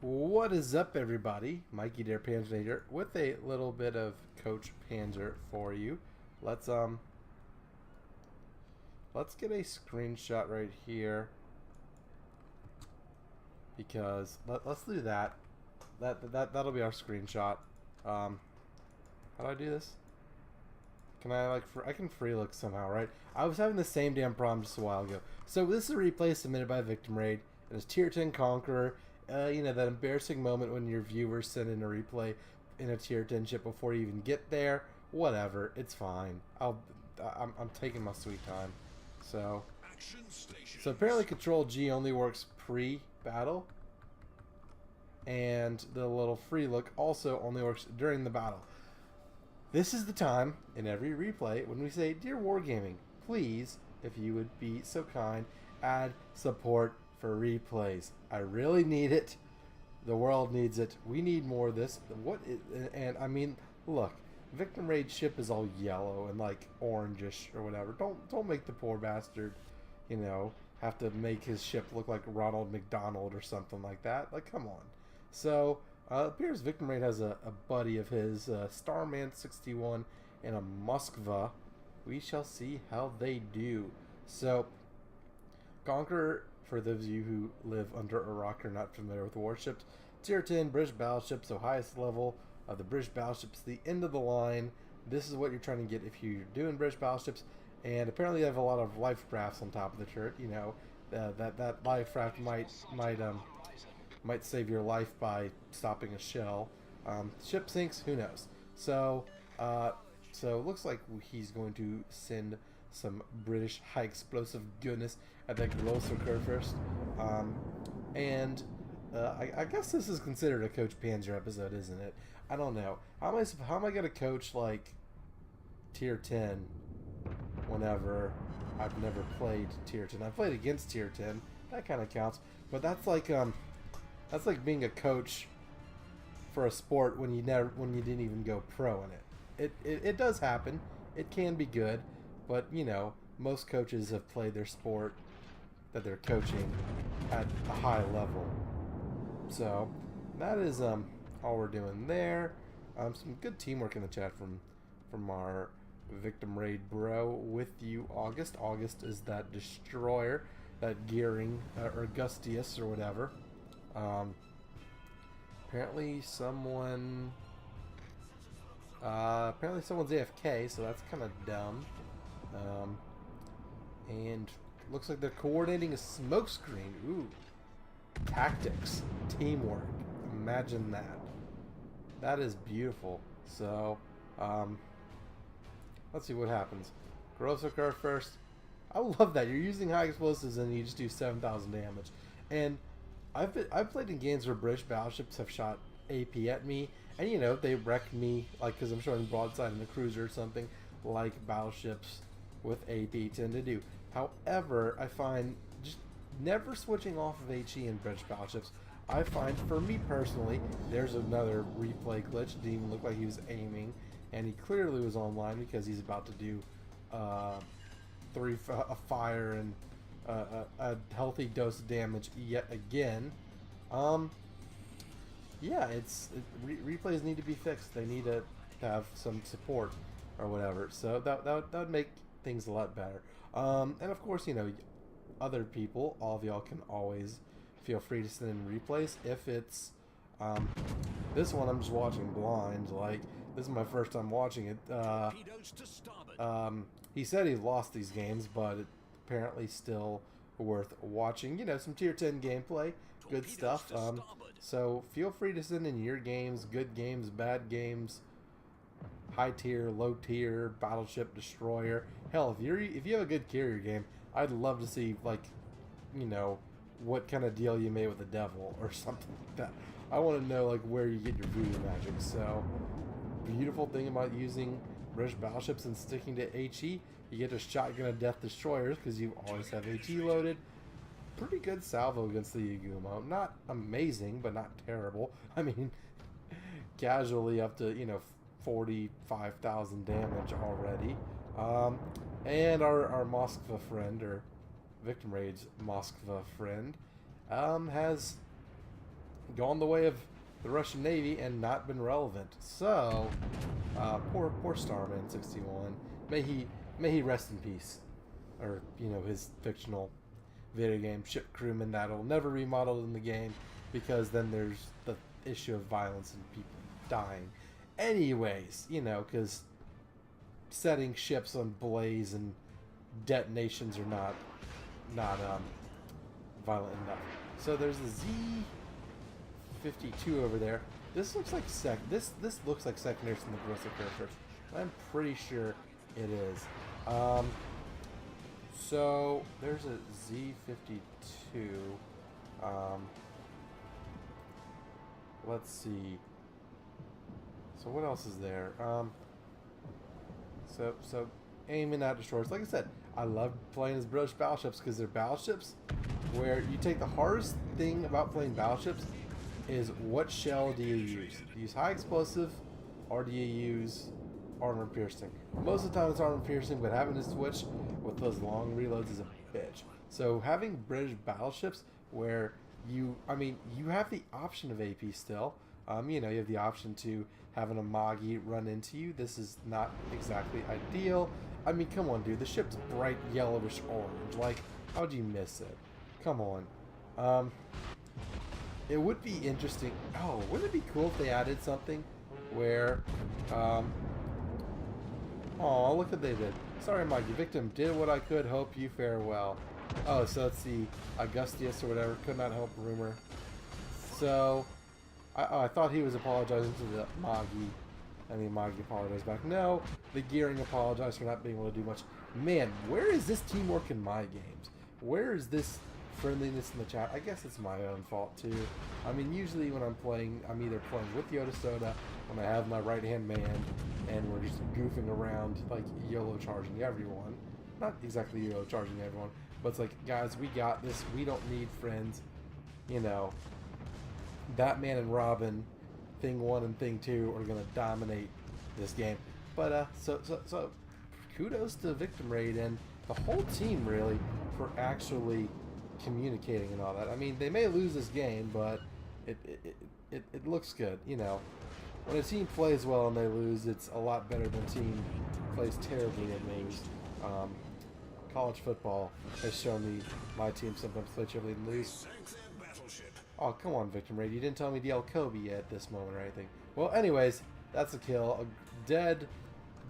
What is up, everybody? Mikey there, Panzernator, with a little bit of Coach Panzer for you. Let's get a screenshot right here because let's do that. That'll be our screenshot. How do I do this? Can I I can free look somehow, right? I was having the same damn problem just a while ago. So this is a replay submitted by victimRAID. It is Tier 10 Conqueror. You know, that embarrassing moment when your viewers send in a replay in a Tier 10 ship before you even get there. Whatever, it's fine. I'm taking my sweet time. So apparently Control G only works pre-battle, and the little free look also only works during the battle. This is the time in every replay when we say, "Dear Wargaming, please, if you would be so kind, add support for replays. I really need it. The world needs it. We need more of this." And I mean, look, victimRAID ship is all yellow and like orangish or whatever. Don't make the poor bastard, you know, have to make his ship look like Ronald McDonald or something like that. Like, come on. So it appears victimRAID has a buddy of his, Starman 61 and a Moskva. We shall see how they do. So Conqueror, for those of you who live under a rock or not familiar with warships, Tier 10 British battleships, so highest level of the British battleships, the end of the line. This is what you're trying to get if you're doing British battleships. And apparently they have a lot of life rafts on top of the turret. You know, that life raft might save your life by stopping a shell. Ship sinks, who knows? So it looks like he's going to send some British high explosive goodness at that Grosser first. I guess this is considered a Coach Panzer episode, isn't it? I don't know. How am I gonna coach like Tier 10 whenever I've never played Tier 10? I've played against Tier 10. That kind of counts. But that's like being a coach for a sport when you didn't even go pro in it. It does happen. It can be good, but you know, most coaches have played their sport that they're coaching at a high level. So that is all we're doing there. Some good teamwork in the chat from our victimRAID bro with you, August. August is that destroyer, that gearing or Augustius or whatever. Apparently someone's AFK, so that's kind of dumb. And looks like they're coordinating a smoke screen. Ooh, tactics, teamwork. Imagine that. That is beautiful. So, let's see what happens. Grosser first. I love that you're using high explosives and you just do 7,000 damage. And I've played in games where British battleships have shot AP at me, and you know they wreck me, like because I'm showing broadside in a cruiser or something, like battleships with AP tend to do. However, I find just never switching off of HE in British battleships. I find, for me personally, there's another replay glitch. It didn't even look like he was aiming, and he clearly was online because he's about to do a fire and a healthy dose of damage yet again. Yeah, replays need to be fixed. They need to have some support or whatever. So that would make things a lot better. And of course, you know, other people, all of y'all can always feel free to send in replays. If it's this one, I'm just watching blind. Like, this is my first time watching it. He said he lost these games, but it apparently still worth watching. You know, some Tier 10 gameplay, good stuff. So feel free to send in your games, good games, bad games, high tier, low tier, battleship, destroyer. Hell, if you have a good carrier game, I'd love to see, like, you know, what kind of deal you made with the devil or something like that. I want to know like where you get your voodoo magic. So beautiful thing about using British battleships and sticking to HE, you get to shotgun a death destroyers because you always have HE loaded. Pretty good salvo against the Yagumo. Not amazing, but not terrible. I mean, casually up to, you know, 45,000 damage already. And our Moskva friend, or victimRAID's Moskva friend, has gone the way of the Russian Navy and not been relevant. So, poor Starman 61. May he rest in peace, or you know, his fictional video game ship crewman that'll never be modeled in the game, because then there's the issue of violence and people dying. Anyways, you know, because setting ships on blaze and detonations are not violent enough. So there's the Z-52 over there. This looks like this looks like secondary from the ballistic first. I'm pretty sure it is. So there's a Z-52. Let's see. So what else is there? So aiming at destroyers. Like I said, I love playing as British battleships because they're battleships where you take the hardest thing about playing battleships is what shell do you use? Do you use high explosive or do you use armor piercing? Most of the time it's armor piercing, but having to switch with those long reloads is a bitch. So having British battleships where you have the option of AP still. You know, you have the option to have an Amagi run into you. This is not exactly ideal. I mean, come on, dude. The ship's bright yellowish orange. Like, how'd you miss it? Come on. It would be interesting. Oh, wouldn't it be cool if they added something where, oh, look what they did. Sorry, Mike, your victim did what I could. Hope you fare well. Oh, so it's the Augustius or whatever. Could not help rumor. So, I thought he was apologizing to the Magi, and the Magi apologized back. No, the Gearing apologized for not being able to do much. Man, where is this teamwork in my games? Where is this friendliness in the chat? I guess it's my own fault too. I mean, usually when I'm playing, I'm either playing with Yoda Soda when I have my right-hand man, and we're just goofing around, like YOLO charging everyone. Not exactly YOLO charging everyone, but it's like, guys, we got this. We don't need friends. You know, Batman and Robin, Thing 1 and Thing 2 are gonna dominate this game. But so kudos to victimRAID and the whole team really for actually communicating and all that. I mean, they may lose this game, but it looks good. You know, when a team plays well and they lose, it's a lot better than a team plays terribly and lose. College football has shown me my team sometimes play terribly and lose. Oh, come on, victimRAID. You didn't tell me DL Kobe at this moment or anything. Well, anyways, that's a kill. A dead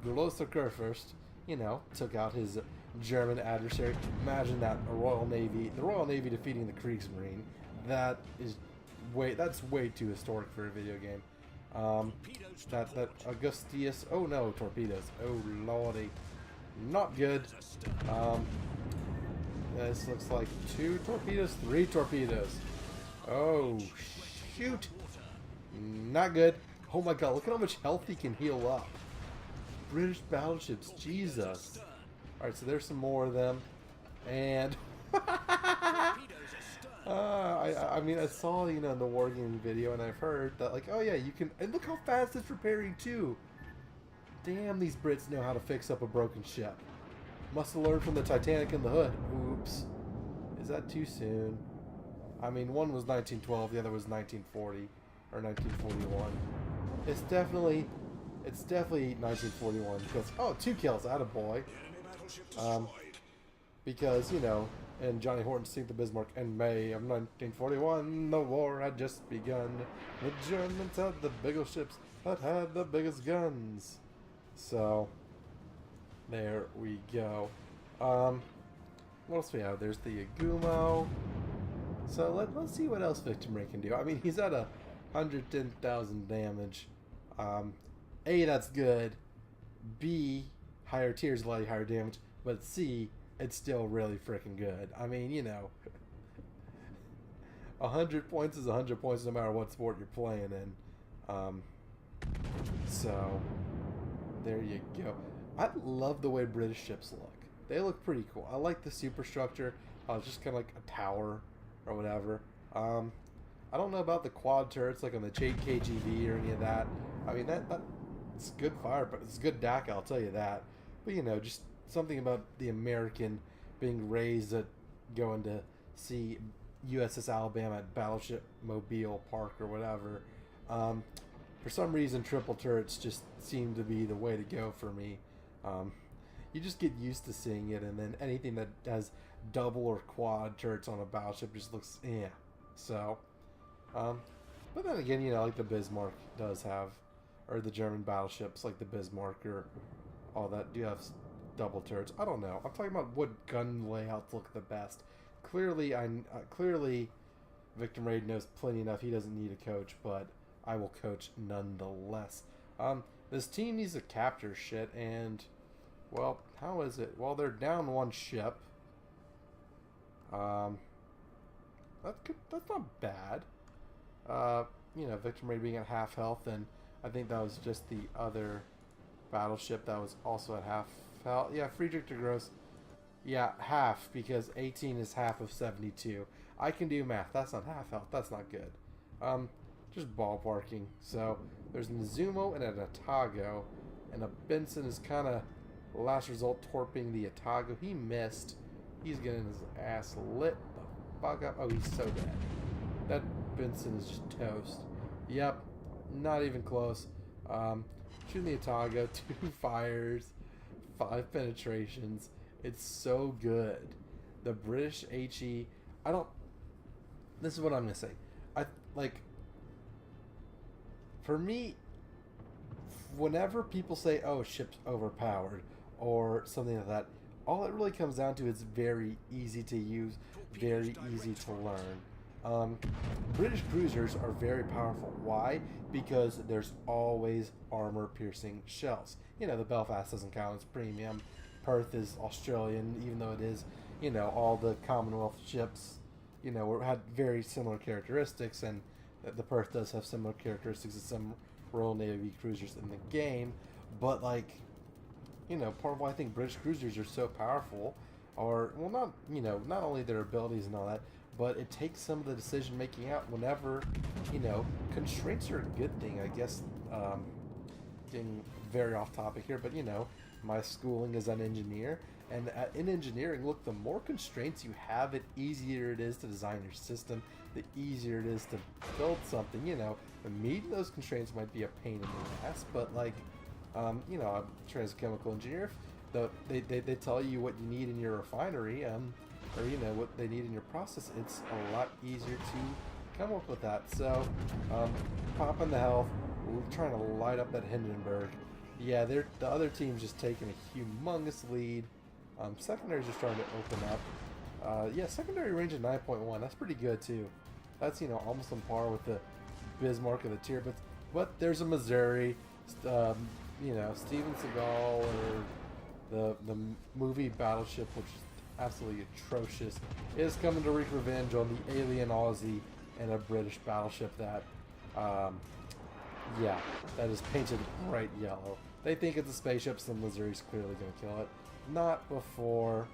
Grosser Kurfürst, you know, took out his German adversary. Imagine that, the Royal Navy defeating the Kriegsmarine. That's way too historic for a video game. That Augustius, oh no, torpedoes. Oh lordy. Not good. This looks like 2 torpedoes, 3 torpedoes. Oh, shoot. Not good. Oh my god, look at how much health he can heal up. British battleships, Jesus. Alright, so there's some more of them. And I mean, I saw, you know, in the wargaming video, and I've heard that, like, oh yeah, you can, and look how fast it's repairing too. Damn, these Brits know how to fix up a broken ship. Must have learned from the Titanic and the Hood. Oops. Is that too soon? I mean, one was 1912, the other was 1940 or 1941. It's definitely 1941 because, oh, 2 kills, attaboy. Because, you know, in Johnny Horton's Sink the Bismarck in May of 1941, the war had just begun. The Germans had the biggest ships that had the biggest guns. So, there we go. What else we have? There's the Yagumo. So let's see what else victimRAID can do. I mean, he's at 110,000 damage. A, that's good. B, higher tiers, a lot higher damage. But C, it's still really freaking good. I mean, you know, 100 points is 100 points no matter what sport you're playing in. So, there you go. I love the way British ships look. They look pretty cool. I like the superstructure. It's just kind of like a tower or whatever. I don't know about the quad turrets like on the KGB or any of that. I mean, it's good fire, but it's good DAC, I'll tell you that. But, you know, just something about the American being raised at going to see USS Alabama at Battleship Mobile Park or whatever. For some reason, triple turrets just seem to be the way to go for me. You just get used to seeing it, and then anything that has double or quad turrets on a battleship just looks So, but then again, like the Bismarck does have, or the German battleships like the Bismarck or all that do have double turrets. I don't know. I'm talking about what gun layouts look the best. Clearly, clearly, victimRAID knows plenty enough. He doesn't need a coach, but I will coach nonetheless. This team needs to capture shit, and well, how is it? Well, they're down one ship. That's not bad. victimRAID being at half health, and I think that was just the other battleship that was also at half health. Yeah, Friedrich de Gross. Yeah, half, because 18 is half of 72. I can do math. That's not half health. That's not good. Just ballparking. So, there's an Izumo and an Atago, and a Benson is kind of, last result, torping the Atago. He missed. He's getting his ass lit the fuck up. Oh, he's so dead. That Benson is just toast. Yep, not even close. Shooting the Atago, 2 fires, 5 penetrations. It's so good. The British HE, this is what I'm gonna say. For me, whenever people say, oh, ship's overpowered or something like that, all it really comes down to is very easy to use, very easy to learn. British cruisers are very powerful. Why? Because there's always armor-piercing shells. The Belfast doesn't count as premium. Perth is Australian, even though it is, all the Commonwealth ships, had very similar characteristics, and the Perth does have similar characteristics as some Royal Navy cruisers in the game. But, part of why I think British cruisers are so powerful are, well, not only their abilities and all that, but it takes some of the decision making out whenever, constraints are a good thing, I guess. Getting very off topic here, but my schooling is an engineer, and in engineering, look, the more constraints you have, the easier it is to design your system, the easier it is to build something. Meeting those constraints might be a pain in the ass, but I'm a chemical engineer. They tell you what you need in your refinery, or what they need in your process. It's a lot easier to come up with that. So, popping the health, trying to light up that Hindenburg. Yeah, the other team's just taking a humongous lead. Secondaries are starting to open up. Yeah, secondary range of 9.1. That's pretty good too. That's almost on par with the Bismarck of the tier. But there's a Missouri, Steven Seagal, or the movie Battleship, which is absolutely atrocious, is coming to wreak revenge on the alien Aussie and a British battleship that, that is painted bright yellow. They think it's a spaceship, so Missouri's clearly going to kill it. Not before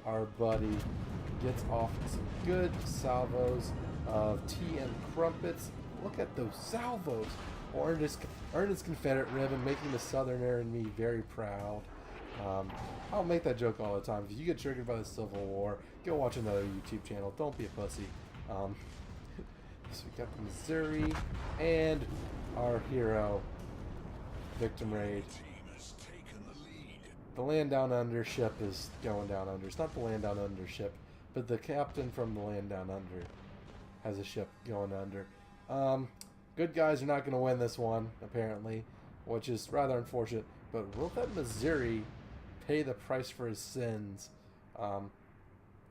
our buddy gets off some good salvos of tea and crumpets. Look at those salvos! Earned his Confederate ribbon, making the Southerner and me very proud. I'll make that joke all the time. If you get triggered by the Civil War, go watch another YouTube channel. Don't be a pussy. So we got the Missouri and our hero, victimRAID. The Land Down Under ship is going down under. It's not the Land Down Under ship, but the captain from the Land Down Under has a ship going under. Good guys are not going to win this one, apparently, which is rather unfortunate. But will that Missouri pay the price for his sins? I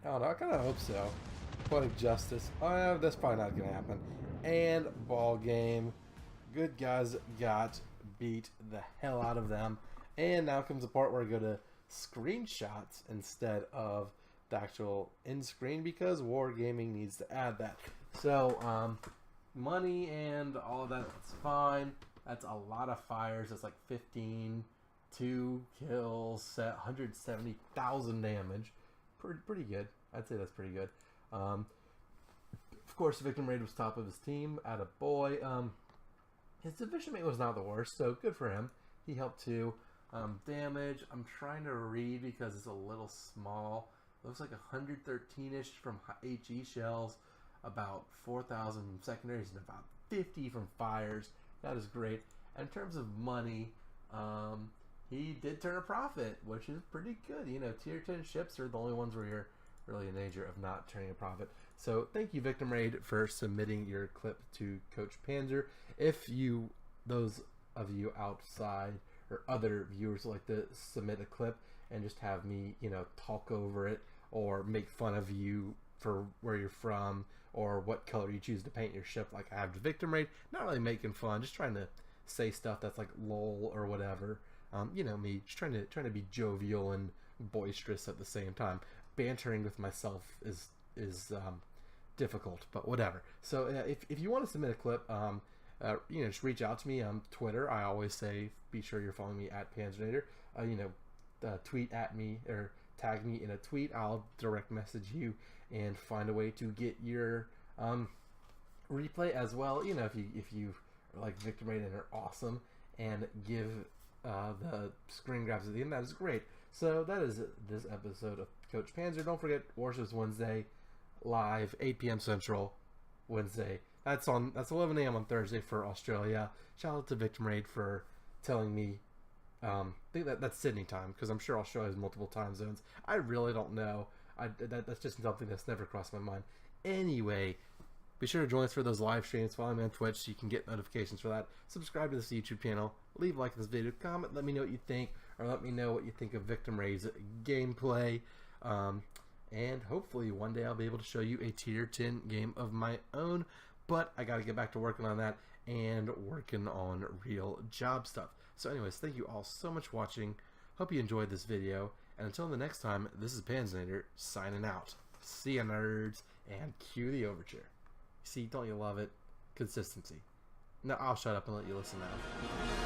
don't know. I kind of hope so. Poetic justice. That's probably not going to happen. And ball game. Good guys got beat the hell out of them. And now comes the part where I go to screenshots instead of the actual end screen, because Wargaming needs to add that. So, money and all of that, that's fine. That's a lot of fires. That's like 15, 2 kills, 170,000 damage. Pretty good. I'd say that's pretty good. Of course, victimRAID was top of his team. Attaboy. His division mate was not the worst, so good for him. He helped too. Damage, I'm trying to read because it's a little small. Looks like 113-ish from HE shells. about 4,000 secondaries and about 50 from fires. That is great. And in terms of money, he did turn a profit, which is pretty good. You know, tier 10 ships are the only ones where you're really in danger of not turning a profit. So thank you, victimRAID, for submitting your clip to Coach Panzer. If you, those of you outside or other viewers, like to submit a clip and just have me, you know, talk over it or make fun of you for where you're from or what color you choose to paint your ship, like I have to victimRAID, not really making fun, just trying to say stuff that's like lol or whatever. You know me, just trying to be jovial and boisterous at the same time. Bantering with myself is difficult, but whatever. So if you want to submit a clip, you know, just reach out to me on Twitter. I always say be sure you're following me at Panzernator. You know, tweet at me or tag me in a tweet. I'll direct message you and find a way to get your replay as well. You know, if you are like victimRAID and are awesome and give the screen grabs at the end, that is great. So that is this episode of Coach Panzer. Don't forget Warships Wednesday live 8 p.m. Central Wednesday. That's 11 a.m. on Thursday for Australia. Shout out to victimRAID for telling me. I think that's Sydney time, because I'm sure Australia has multiple time zones. I really don't know. That's just something that's never crossed my mind. Anyway, be sure to join us for those live streams. Follow me on Twitch so you can get notifications for that. Subscribe to this YouTube channel. Leave a like on this video. Comment. Let me know what you think, or let me know what you think of victimRAID's gameplay. And hopefully one day I'll be able to show you a tier 10 game of my own. But I got to get back to working on that and working on real job stuff. So anyways, thank you all so much for watching. Hope you enjoyed this video. And until the next time, this is Panzernator signing out. See ya, nerds. And cue the overture. See, don't you love it? Consistency. No, I'll shut up and let you listen now.